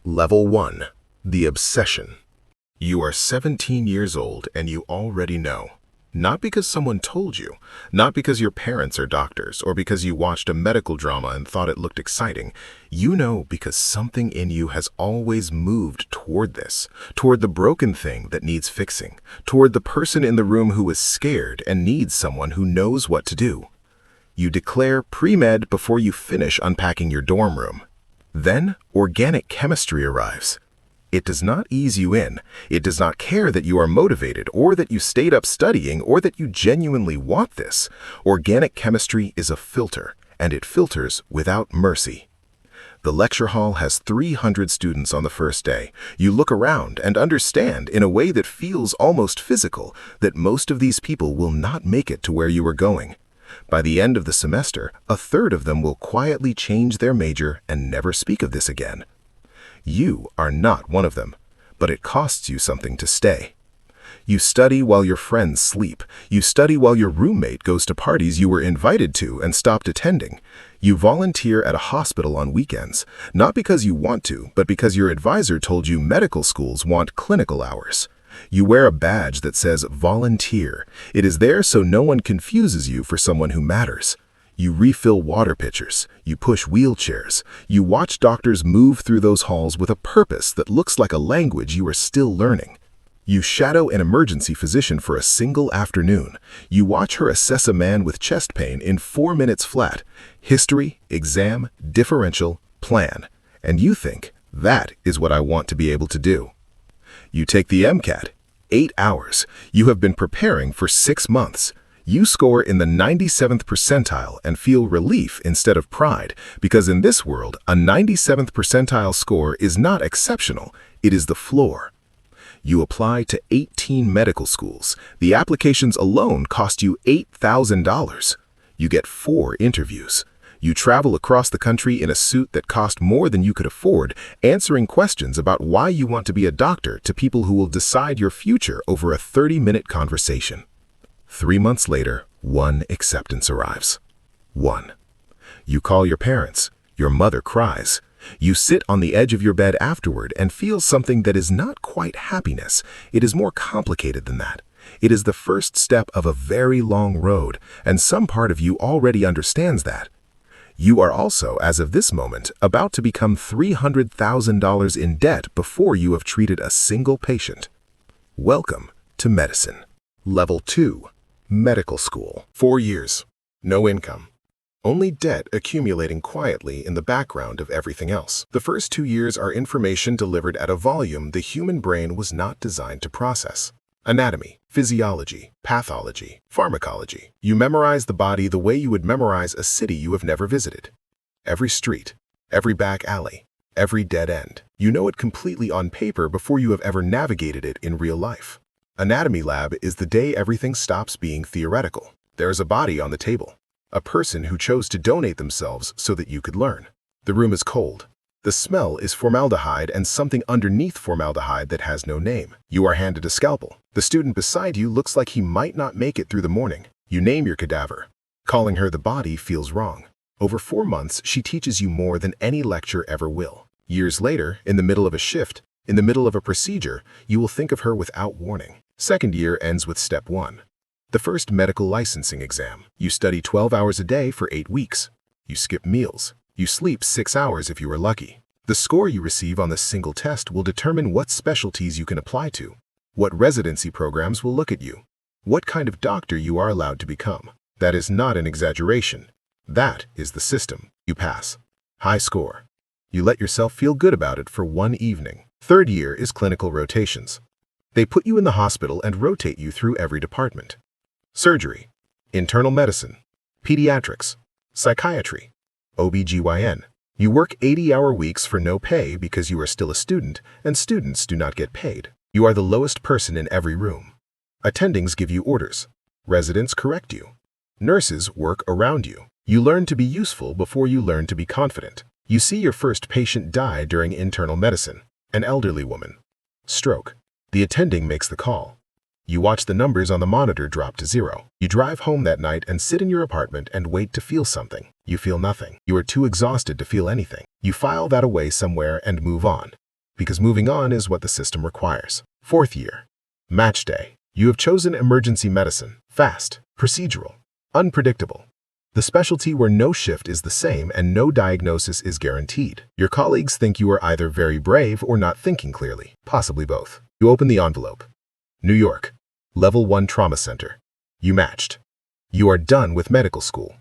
Level 1. The Obsession. You are 17 years old and you already know. Not because someone told you, not because your parents are doctors, or because you watched a medical drama and thought it looked exciting. You know because something in you has always moved toward this, toward the broken thing that needs fixing, toward the person in the room who is scared and needs someone who knows what to do. You declare pre-med before you finish unpacking your dorm room. Then, organic chemistry arrives. It does not ease you in. It does not care that you are motivated or that you stayed up studying or that you genuinely want this. Organic chemistry is a filter, and it filters without mercy. The lecture hall has 300 students on the first day. You look around and understand in a way that feels almost physical that most of these people will not make it to where you are going. By the end of the semester, a third of them will quietly change their major and never speak of this again. You are not one of them, but it costs you something to stay. You study while your friends sleep. You study while your roommate goes to parties you were invited to and stopped attending. You volunteer at a hospital on weekends, not because you want to, but because your advisor told you medical schools want clinical hours. You wear a badge that says volunteer. It is there so no one confuses you for someone who matters. You refill water pitchers. You push wheelchairs. You watch doctors move through those halls with a purpose that looks like a language you are still learning. You shadow an emergency physician for a single afternoon. You watch her assess a man with chest pain in 4 minutes flat. History, exam, differential, plan. And you think, that is what I want to be able to do. You take the MCAT. 8 hours. You have been preparing for 6 months. You score in the 97th percentile and feel relief instead of pride, because in this world, a 97th percentile score is not exceptional, it is the floor. You apply to 18 medical schools. The applications alone cost you $8,000. You get 4 interviews. You travel across the country in a suit that cost more than you could afford, answering questions about why you want to be a doctor to people who will decide your future over a 30-minute conversation. 3 months later, one acceptance arrives. 1. You call your parents. Your mother cries. You sit on the edge of your bed afterward and feel something that is not quite happiness. It is more complicated than that. It is the first step of a very long road, and some part of you already understands that. You are also, as of this moment, about to become $300,000 in debt before you have treated a single patient. Welcome to medicine. Level 2. Medical school. 4 years. No income. Only debt accumulating quietly in the background of everything else. The first 2 years are information delivered at a volume the human brain was not designed to process. Anatomy, physiology, pathology, pharmacology. You memorize the body the way you would memorize a city you have never visited. Every street, every back alley, every dead end. You know it completely on paper before you have ever navigated it in real life. Anatomy lab is the day everything stops being theoretical. There is a body on the table. A person who chose to donate themselves so that you could learn. The room is cold. The smell is formaldehyde and something underneath formaldehyde that has no name. You are handed a scalpel. The student beside you looks like he might not make it through the morning. You name your cadaver. Calling her the body feels wrong. Over 4 months, she teaches you more than any lecture ever will. Years later, in the middle of a shift, in the middle of a procedure, you will think of her without warning. Second year ends with step 1. The first medical licensing exam. You study 12 hours a day for 8 weeks. You skip meals. You sleep 6 hours if you are lucky. The score you receive on this single test will determine what specialties you can apply to, what residency programs will look at you, what kind of doctor you are allowed to become. That is not an exaggeration. That is the system. You pass. High score. You let yourself feel good about it for 1 evening. Third year is clinical rotations. They put you in the hospital and rotate you through every department. Surgery, internal medicine, pediatrics, psychiatry, OB/GYN. You work 80-hour weeks for no pay because you are still a student, and students do not get paid. You are the lowest person in every room. Attendings give you orders. Residents correct you. Nurses work around you. You learn to be useful before you learn to be confident. You see your first patient die during internal medicine, an elderly woman. Stroke. The attending makes the call. You watch the numbers on the monitor drop to 0. You drive home that night and sit in your apartment and wait to feel something. You feel nothing. You are too exhausted to feel anything. You file that away somewhere and move on. because moving on is what the system requires. Fourth year. Match day. You have chosen emergency medicine. Fast, procedural, unpredictable. The specialty where no shift is the same and no diagnosis is guaranteed. Your colleagues think you are either very brave or not thinking clearly, possibly both. You open the envelope. New York, Level 1 Trauma Center. You matched. You are done with medical school.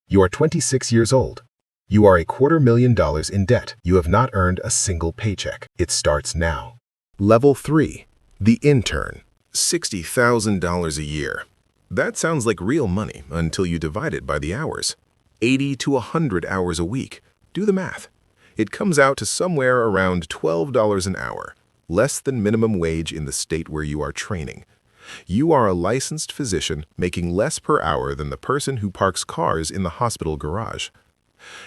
You are 26 years old. You are $250,000 in debt. You have not earned a single paycheck. It starts now. Level 3. The intern. $60,000 a year. That sounds like real money until you divide it by the hours. 80 to 100 hours a week. Do the math. It comes out to somewhere around $12 an hour, less than minimum wage in the state where you are training. You are a licensed physician making less per hour than the person who parks cars in the hospital garage.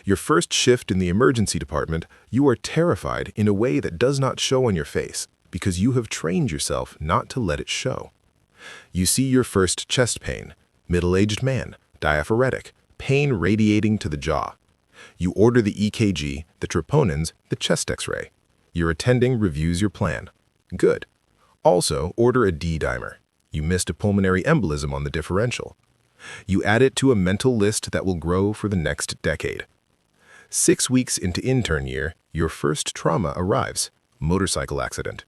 Your first shift in the emergency department, you are terrified in a way that does not show on your face because you have trained yourself not to let it show. You see your first chest pain, middle-aged man, diaphoretic, pain radiating to the jaw. You order the EKG, the troponins, the chest x-ray. Your attending reviews your plan. Good. Also, order a D-dimer. You missed a pulmonary embolism on the differential. You add it to a mental list that will grow for the next decade. 6 weeks into intern year, your first trauma arrives. Motorcycle accident.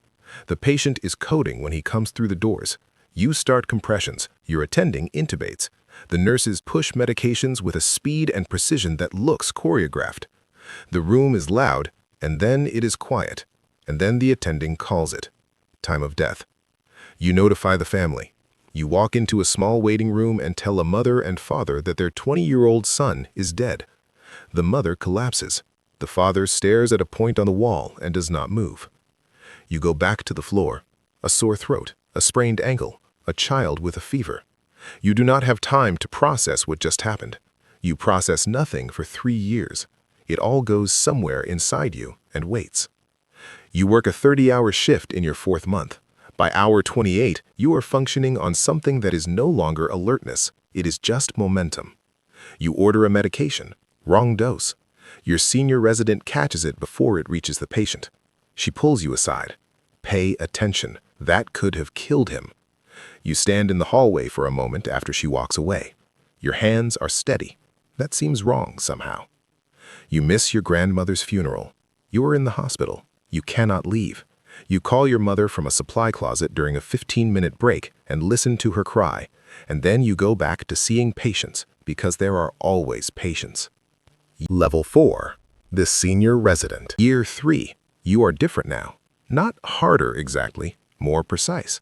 The patient is coding when he comes through the doors. You start compressions. Your attending intubates. The nurses push medications with a speed and precision that looks choreographed. The room is loud, and then it is quiet, and then the attending calls it. Time of death. You notify the family. You walk into a small waiting room and tell a mother and father that their 20-year-old son is dead. The mother collapses. The father stares at a point on the wall and does not move. You go back to the floor. A sore throat, a sprained ankle, a child with a fever. You do not have time to process what just happened. You process nothing for 3 years. It all goes somewhere inside you and waits. You work a 30-hour shift in your 4th month. By hour 28, you are functioning on something that is no longer alertness. It is just momentum. You order a medication. Wrong dose. Your senior resident catches it before it reaches the patient. She pulls you aside. Pay attention. That could have killed him. You stand in the hallway for a moment after she walks away. Your hands are steady. That seems wrong somehow. You miss your grandmother's funeral. You are in the hospital. You cannot leave. You call your mother from a supply closet during a 15-minute break and listen to her cry, and then you go back to seeing patients because there are always patients. Level 4. The senior resident. Year 3. You are different now. Not harder exactly, more precise.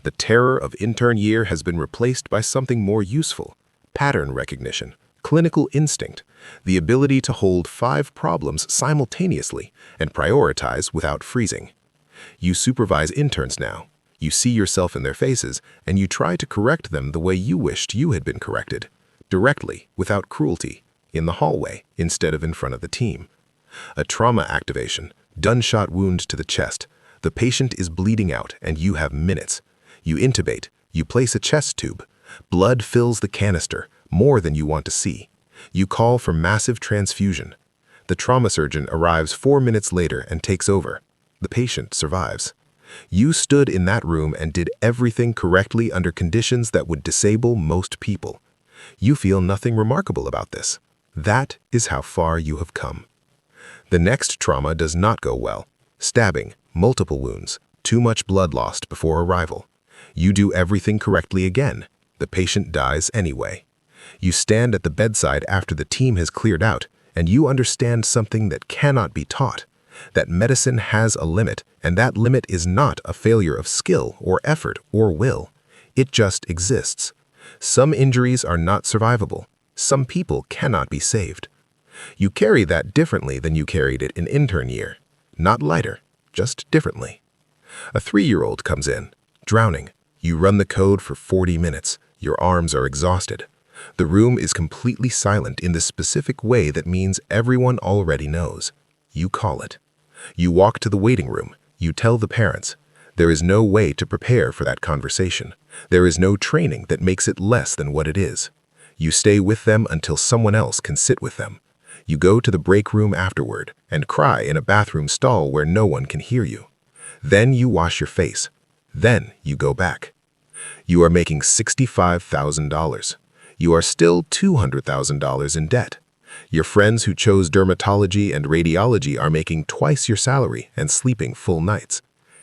The terror of intern year has been replaced by something more useful. Pattern recognition, clinical instinct, the ability to hold 5 problems simultaneously and prioritize without freezing. You supervise interns now. You see yourself in their faces, and you try to correct them the way you wished you had been corrected, directly, without cruelty, in the hallway instead of in front of the team. A trauma activation, gunshot wound to the chest. The patient is bleeding out, and you have minutes. You intubate. You place a chest tube. Blood fills the canister, more than you want to see. You call for massive transfusion. The trauma surgeon arrives 4 minutes later and takes over. The patient survives. You stood in that room and did everything correctly under conditions that would disable most people. You feel nothing remarkable about this. That is how far you have come. The next trauma does not go well. Stabbing, multiple wounds, too much blood lost before arrival. You do everything correctly again. The patient dies anyway. You stand at the bedside after the team has cleared out, and you understand something that cannot be taught. That medicine has a limit, and that limit is not a failure of skill or effort or will. It just exists. Some injuries are not survivable. Some people cannot be saved. You carry that differently than you carried it in intern year. Not lighter, just differently. A 3-year-old comes in, drowning. You run the code for 40 minutes. Your arms are exhausted. The room is completely silent in the specific way that means everyone already knows. You call it. You walk to the waiting room. You tell the parents. There is no way to prepare for that conversation. There is no training that makes it less than what it is. You stay with them until someone else can sit with them. You go to the break room afterward and cry in a bathroom stall where no one can hear you. Then you wash your face. Then you go back. You are making $65,000. You are still $200,000 in debt. Your friends who chose dermatology and radiology are making twice your salary and sleeping full nights.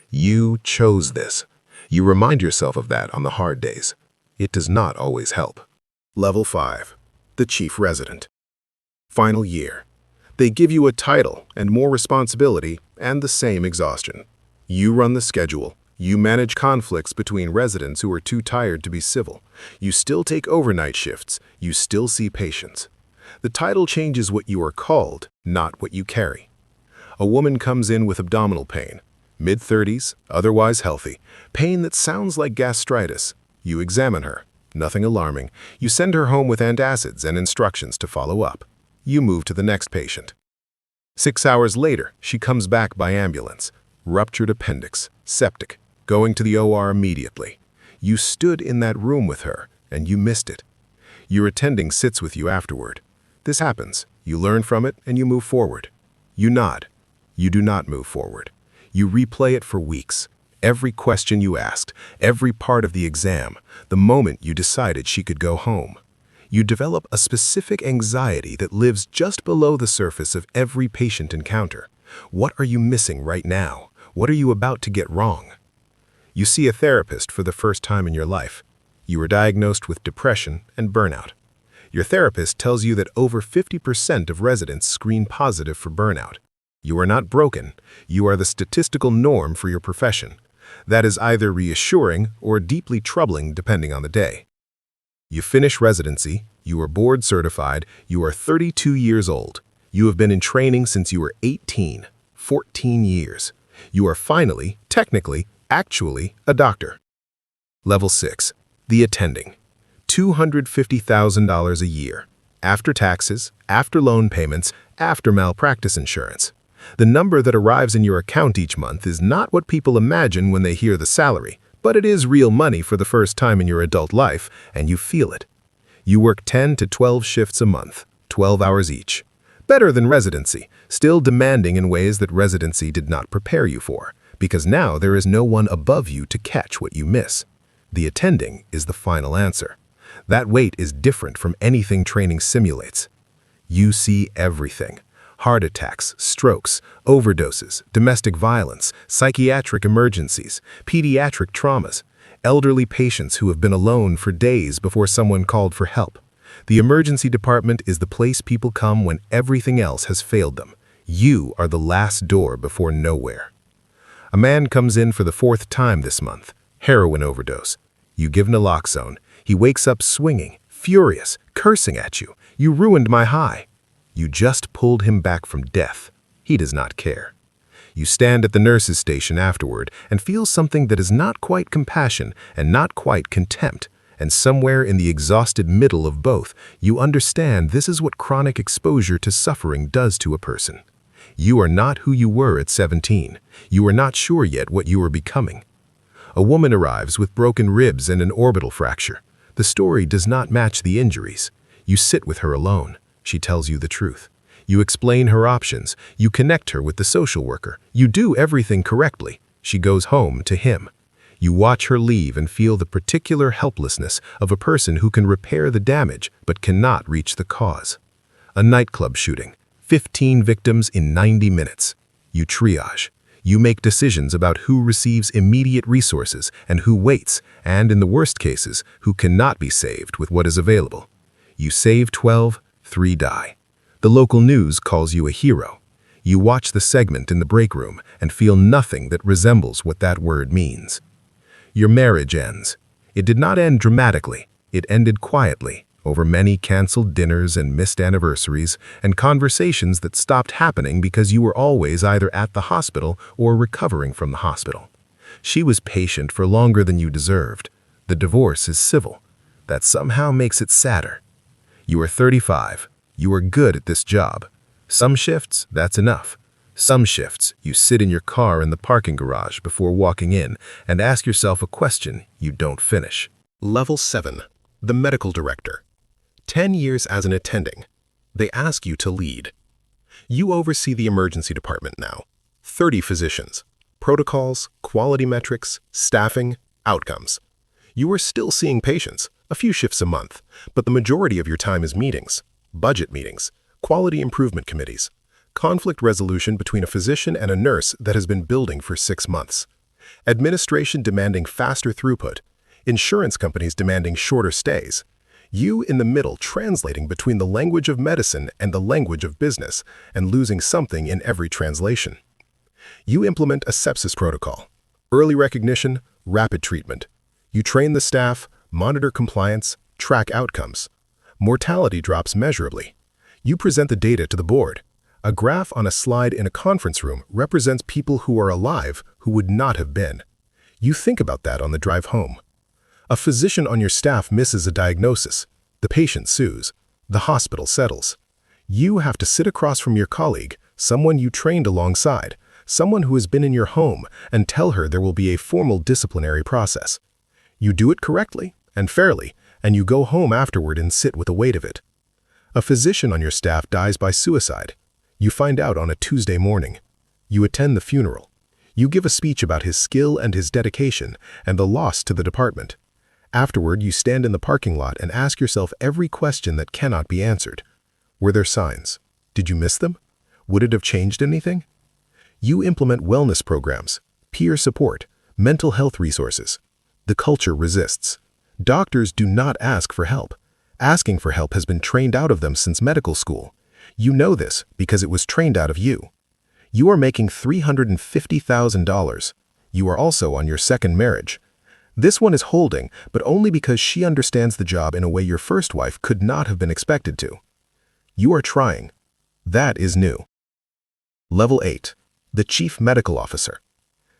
You chose this. You remind yourself of that on the hard days. It does not always help. Level 5. The Chief Resident. Final year. They give you a title and more responsibility and the same exhaustion. You run the schedule. You manage conflicts between residents who are too tired to be civil. You still take overnight shifts. You still see patients. The title changes what you are called, not what you carry. A woman comes in with abdominal pain, mid-30s, otherwise healthy, pain that sounds like gastritis. You examine her. Nothing alarming. You send her home with antacids and instructions to follow up. You move to the next patient. 6 hours later, she comes back by ambulance. Ruptured appendix, septic, going to the OR immediately. You stood in that room with her, and you missed it. Your attending sits with you afterward. This happens. You learn from it, and you move forward. You nod. You do not move forward. You replay it for weeks. Every question you asked, every part of the exam, the moment you decided she could go home. You develop a specific anxiety that lives just below the surface of every patient encounter. What are you missing right now? What are you about to get wrong? You see a therapist for the first time in your life. You were diagnosed with depression and burnout. Your therapist tells you that over 50% of residents screen positive for burnout. You are not broken. You are the statistical norm for your profession. That is either reassuring or deeply troubling depending on the day. You finish residency, you are board certified, you are 32 years old. You have been in training since you were 18, 14 years. You are finally, technically, actually a doctor. Level 6. The Attending. $250,000 a year. After taxes, after loan payments, after malpractice insurance. The number that arrives in your account each month is not what people imagine when they hear the salary, but it is real money for the first time in your adult life, and you feel it. You work 10 to 12 shifts a month, 12 hours each. Better than residency, still demanding in ways that residency did not prepare you for, because now there is no one above you to catch what you miss. The attending is the final answer. That weight is different from anything training simulates. You see everything. Heart attacks, strokes, overdoses, domestic violence, psychiatric emergencies, pediatric traumas, elderly patients who have been alone for days before someone called for help. The emergency department is the place people come when everything else has failed them. You are the last door before nowhere. A man comes in for the 4th time this month. Heroin overdose. You give naloxone. He wakes up swinging, furious, cursing at you. You ruined my high. You just pulled him back from death. He does not care. You stand at the nurse's station afterward and feel something that is not quite compassion and not quite contempt. And somewhere in the exhausted middle of both, you understand this is what chronic exposure to suffering does to a person. You are not who you were at 17. You are not sure yet what you are becoming. A woman arrives with broken ribs and an orbital fracture. The story does not match the injuries. You sit with her alone. She tells you the truth. You explain her options. You connect her with the social worker. You do everything correctly. She goes home to him. You watch her leave and feel the particular helplessness of a person who can repair the damage but cannot reach the cause. A nightclub shooting. 15 victims in 90 minutes. You triage. You make decisions about who receives immediate resources and who waits, and in the worst cases, who cannot be saved with what is available. You save 12, 3 die. The local news calls you a hero. You watch the segment in the break room and feel nothing that resembles what that word means. Your marriage ends. It did not end dramatically. It ended quietly, over many canceled dinners and missed anniversaries and conversations that stopped happening because you were always either at the hospital or recovering from the hospital. She was patient for longer than you deserved. The divorce is civil. That somehow makes it sadder. You are 35. You are good at this job. Some shifts, that's enough. Some shifts, you sit in your car in the parking garage before walking in and ask yourself a question you don't finish. Level 7. The Medical Director. 10 years as an attending. They ask you to lead. You oversee the emergency department now. 30 physicians, protocols, quality metrics, staffing, outcomes. You are still seeing patients, a few shifts a month, but the majority of your time is meetings, budget meetings, quality improvement committees, conflict resolution between a physician and a nurse that has been building for 6 months, administration demanding faster throughput, insurance companies demanding shorter stays, you in the middle translating between the language of medicine and the language of business and losing something in every translation. You implement a sepsis protocol, early recognition, rapid treatment. You train the staff, monitor compliance, track outcomes. Mortality drops measurably. You present the data to the board. A graph on a slide in a conference room represents people who are alive who would not have been. You think about that on the drive home. A physician on your staff misses a diagnosis. The patient sues. The hospital settles. You have to sit across from your colleague, someone you trained alongside, someone who has been in your home, and tell her there will be a formal disciplinary process. You do it correctly and fairly, and you go home afterward and sit with the weight of it. A physician on your staff dies by suicide. You find out on a Tuesday morning. You attend the funeral. You give a speech about his skill and his dedication and the loss to the department. Afterward, you stand in the parking lot and ask yourself every question that cannot be answered. Were there signs? Did you miss them? Would it have changed anything? You implement wellness programs, peer support, mental health resources. The culture resists. Doctors do not ask for help. Asking for help has been trained out of them since medical school. You know this because it was trained out of you. You are making $350,000. You are also on your second marriage. This one is holding, but only because she understands the job in a way your first wife could not have been expected to. You are trying. That is new. Level 8. The Chief Medical Officer.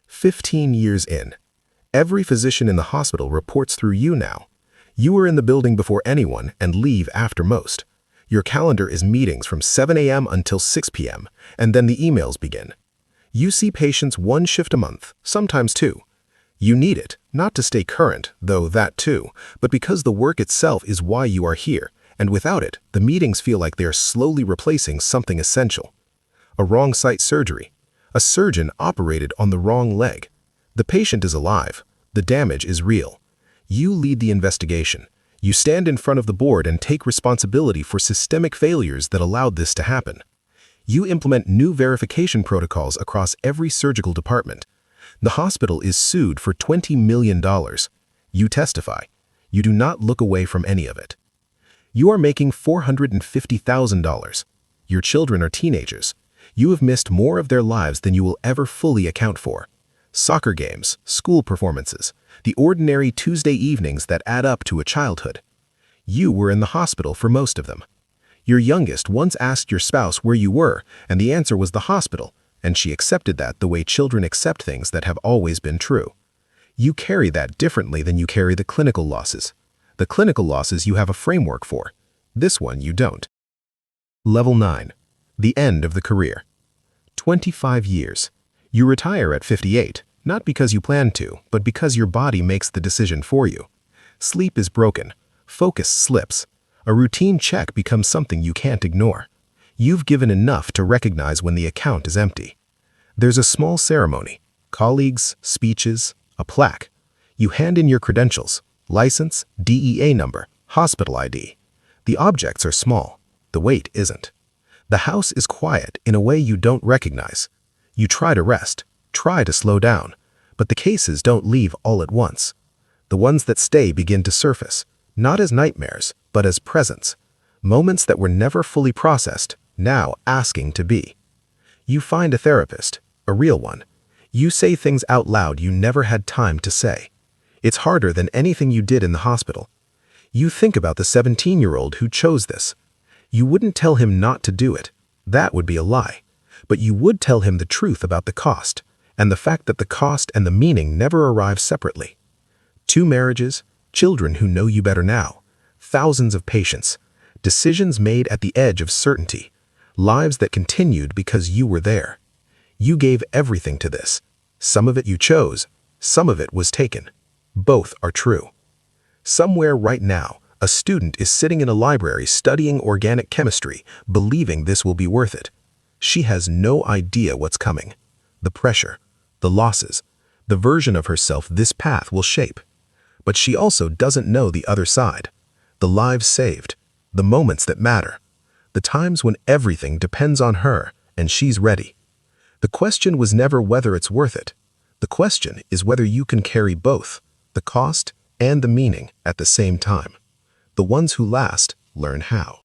15 years in. Every physician in the hospital reports through you now. You are in the building before anyone and leave after most. Your calendar is meetings from 7 a.m. until 6 p.m., and then the emails begin. You see patients 1 shift a month, sometimes 2. You need it, not to stay current, though that too, but because the work itself is why you are here, and without it, the meetings feel like they are slowly replacing something essential. A wrong site surgery. A surgeon operated on the wrong leg. The patient is alive. The damage is real. You lead the investigation. You stand in front of the board and take responsibility for systemic failures that allowed this to happen. You implement new verification protocols across every surgical department. The hospital is sued for $20 million. You testify. You do not look away from any of it. You are making $450,000. Your children are teenagers. You have missed more of their lives than you will ever fully account for. Soccer games, school performances, the ordinary Tuesday evenings that add up to a childhood. You were in the hospital for most of them. Your youngest once asked your spouse where you were, and the answer was the hospital, and she accepted that the way children accept things that have always been true. You carry that differently than you carry the clinical losses. The clinical losses you have a framework for. This one you don't. Level 9. The end of the career. 25 years. You retire at 58, not because you plan to, but because your body makes the decision for you. Sleep is broken. Focus slips. A routine check becomes something you can't ignore. You've given enough to recognize when the account is empty. There's a small ceremony, colleagues, speeches, a plaque. You hand in your credentials, license, DEA number, hospital ID. The objects are small. The weight isn't. The house is quiet in a way you don't recognize. You try to rest, try to slow down, but the cases don't leave all at once. The ones that stay begin to surface, not as nightmares, but as presents. Moments that were never fully processed, now asking to be. You find a therapist, a real one. You say things out loud you never had time to say. It's harder than anything you did in the hospital. You think about the 17-year-old who chose this. You wouldn't tell him not to do it. That would be a lie. But you would tell him the truth about the cost, and the fact that the cost and the meaning never arrive separately. 2 marriages, children who know you better now, thousands of patients, decisions made at the edge of certainty, lives that continued because you were there. You gave everything to this. Some of it you chose, some of it was taken. Both are true. Somewhere right now, A student is sitting in a library studying organic chemistry, believing this will be worth it. She has no idea what's coming. The pressure, the losses, the version of herself this path will shape. But she also doesn't know the other side. The lives saved, the moments that matter, the times when everything depends on her and she's ready. The question was never whether it's worth it. The question is whether you can carry both, the cost and the meaning at the same time. The ones who last learn how.